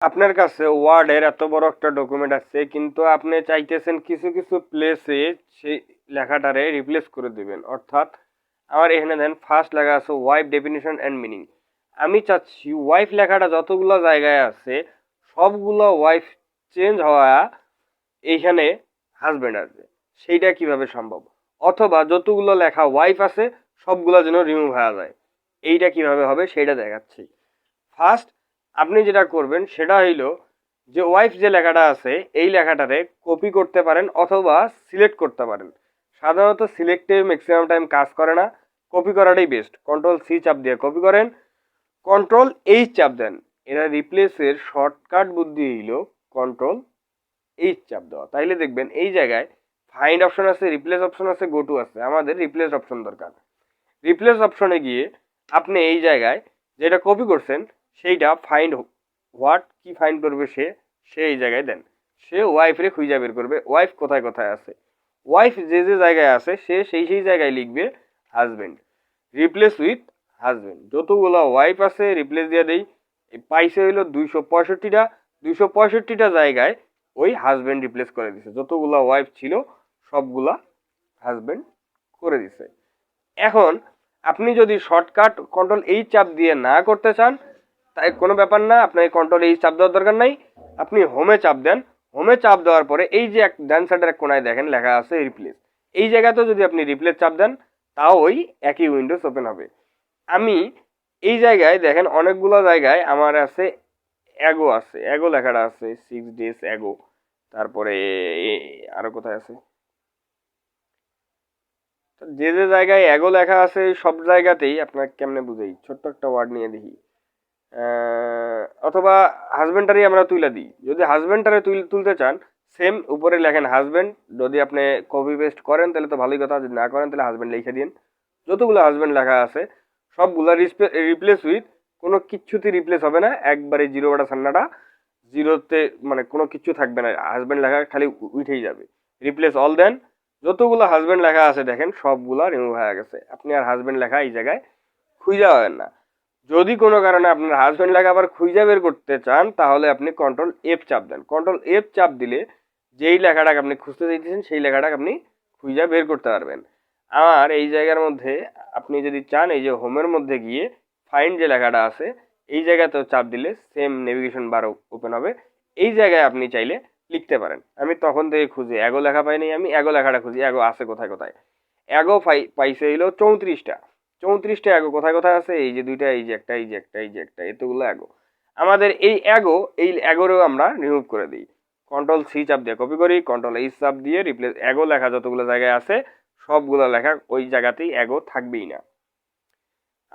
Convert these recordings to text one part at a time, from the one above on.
আপনার কাছে ওয়ার্ডের এত বড় একটা ডকুমেন্ট আছে, কিন্তু আপনি চাইতেছেন কিছু কিছু প্লেসে সেই লেখাটারে রিপ্লেস করে দিবেন। অর্থাৎ আমার এখানে দেন ফার্স্ট লেখা আছে ওয়াইফ ডেফিনিশন অ্যান্ড মিনিং। আমি চাচ্ছি ওয়াইফ লেখাটা যতগুলো জায়গায় আছে সবগুলো ওয়াইফ চেঞ্জ হওয়া এইখানে হাজবেন্ড আসবে। সেইটা কিভাবে সম্ভব? অথবা যতগুলো লেখা ওয়াইফ আছে সবগুলো যেন রিমুভ হয়ে যায়, এইটা কিভাবে হবে সেটা দেখাচ্ছি। ফার্স্ট আপনি যেটা করবেন সেটা হইল যে ওয়াইফ যে লেখাটা আছে এই লেখাটারে কপি করতে পারেন অথবা সিলেক্ট করতে পারেন। সাধারণত সিলেক্টে ম্যাক্সিমাম টাইম কাজ করে না, কপি করাটাই বেস্ট। কন্ট্রোল সি চাপ দিয়ে কপি করেন, কন্ট্রোল এইচ চাপ দেন। এরা রিপ্লেসের শর্টকাট বুদ্ধি হইল কন্ট্রোল এইচ চাপ দেওয়া। তাইলে দেখবেন এই জায়গায় ফাইন্ড অপশন আছে, রিপ্লেস অপশন আছে, গো টু আছে। আমাদের রিপ্লেস অপশন দরকার। রিপ্লেস অপশনে গিয়ে আপনি এই জায়গায় যেটা কপি করছেন সেইটা ফাইন্ড হোয়াট কি ফাইন্ড করবে সে এই জায়গায় দেন। সে ওয়াইফরে খুঁজে বের করবে ওয়াইফ কোথায় কোথায় আছে। ওয়াইফ যে যে জায়গায় আছে সে সেই সেই জায়গায় লিখবে হাজবেন্ড। রিপ্লেস উইথ হাজবেন্ড, যতগুলো ওয়াইফ আছে রিপ্লেস দিয়ে দেই। পাইছে হইলো 265টা। 265টা জায়গায় ওই হাজবেন্ড রিপ্লেস করে দিছে। যতগুলা ওয়াইফ ছিল সবগুলা হাজবেন্ড করে দিছে। এখন আপনি যদি শর্টকাট কন্ট্রোল এই চাপ দিয়ে না করতে চান তাই কোনো ব্যাপার না, আপনাকে কন্ট্রোল এই চাপ দেওয়ার দরকার নাই। আপনি হোমে চাপ দেন। হোমে চাপ দেওয়ার পরে এই যে এক ডান সাইডের কোনায় দেখেন লেখা আছে রিপ্লেস, এই জায়গাতেও যদি আপনি রিপ্লেস চাপ দেন তাও ওই একই উইন্ডোজ ওপেন হবে। আমি এই জায়গায় দেখেন অনেকগুলো জায়গায় আমার আছে অ্যাগো আছে, অ্যাগো লেখাটা আছে 6 days অ্যাগো। তারপরে আরো কোথায় আছে, যে যে জায়গায় অ্যাগো লেখা আছে সব জায়গাতেই আপনাকে কেমনে বুঝাই, ছোট্ট একটা ওয়ার্ড নিয়ে দেখি। অথবা হাজবেন্ডারি আমরা তুলে দিই। যদি হাজবেন্ডারে তুলতে চান সেম উপরে লেখেন হাজবেন্ড। যদি আপনি কপি পেস্ট করেন তাহলে তো ভালোই কথা, যদি না করেন তাহলে হাজবেন্ড লিখে দিন। যতগুলো হাজবেন্ড লেখা আছে সবগুলো রিপ্লেস উইথ, কোনো কিচ্ছুতে রিপ্লেস হবে না, একবারে জিরো বাটা সান্নাটা জিরোতে, মানে কোনো কিছু থাকবে না, হাজবেন্ড লেখা খালি উঠেই যাবে। রিপ্লেস অল দেন, যতগুলো হাজবেন্ড লেখা আছে দেখেন সবগুলা রিমুভ হয়ে গেছে। আপনি আর হাজবেন্ড লেখা এই জায়গায় খুঁজে পাবেন না। যদি কোনো কারণে আপনার হাজবেন্ড লেখা আবার খুঁজে বের করতে চান তাহলে আপনি কন্ট্রোল এফ চাপ দেন। কন্ট্রোল এফ চাপ দিলে যেই লেখাটাকে আপনি খুঁজতে চাইতেছেন সেই লেখাটাকে আপনি খুঁজে বের করতে পারবেন। আর এই জায়গার মধ্যে আপনি যদি চান এই যে হোমের মধ্যে গিয়ে ফাইন্ড যে লেখাটা আছে এই জায়গাতেও চাপ দিলে সেম নেভিগেশন বার ওপেন হবে। এই জায়গায় আপনি চাইলে লিখতে পারেন। আমি তখন থেকে খুঁজি অ্যাগো লেখা পাইনি, আমি অ্যাগো লেখাটা খুঁজি অ্যাগো আছে কোথায় কোথায়। অ্যাগো পাইছে হইলো 34টা। 34টা অ্যাগো কোথায় কোথায় আছে, এই যে দুইটা, এই যে একটা, এই যে একটা, এই যে একটা, এতগুলো অ্যাগো। আমাদের এই অ্যাগোরেও আমরা রিমুভ করে দিই। কন্ট্রোল সি চাপ দিয়ে কপি করি, কন্ট্রোল এইচ চাপ দিয়ে রিপ্লেস অ্যাগো লেখা যতগুলো জায়গায় আছে সবগুলো লেখা ওই জায়গাতেই অ্যাগো থাকবেই না।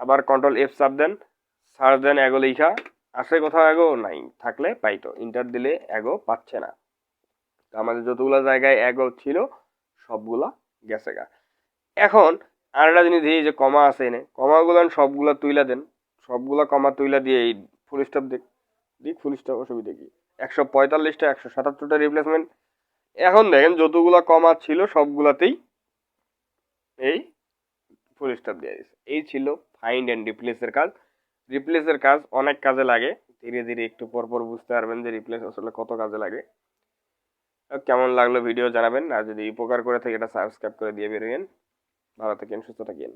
আবার কন্ট্রোল এফ চাপ দেন, সার্চ দেন অ্যাগো লেখা, আছে কোথাও অ্যাগো নাই, থাকলে পাইতো, ইন্টার দিলে অ্যাগো পাচ্ছে না। তো আমাদের যতগুলো জায়গায় অ্যাগো ছিল সবগুলা গেছে গা। এখন আর একটা জিনিস এই যে কমা আছে এনে, কমাগুলো সবগুলা তুইলা দেন। সবগুলা কমা তুইলা দিয়ে এই ফুল স্টপ দিক ফুল স্টপ, অসুবিধা কি, 145টা 177টা রিপ্লেসমেন্ট। এখন দেখেন যতগুলা কমা ছিল সবগুলাতেই এই ফুল স্টপ দিয়ে দিয়েছে। এই ছিল ফাইন্ড অ্যান্ড রিপ্লেসের কাজ। রিপ্লেসের কাজ অনেক কাজে লাগে, ধীরে ধীরে একটু পর পর বুঝতে পারবেন যে রিপ্লেস আসলে কত কাজে লাগে। কেমন লাগলো ভিডিও জানাবেন, আর যদি উপকার করে থাকে এটা সাবস্ক্রাইব করে দিয়ে বেরোয়েন। ভালো থাকেন, সুস্থ থাকেন।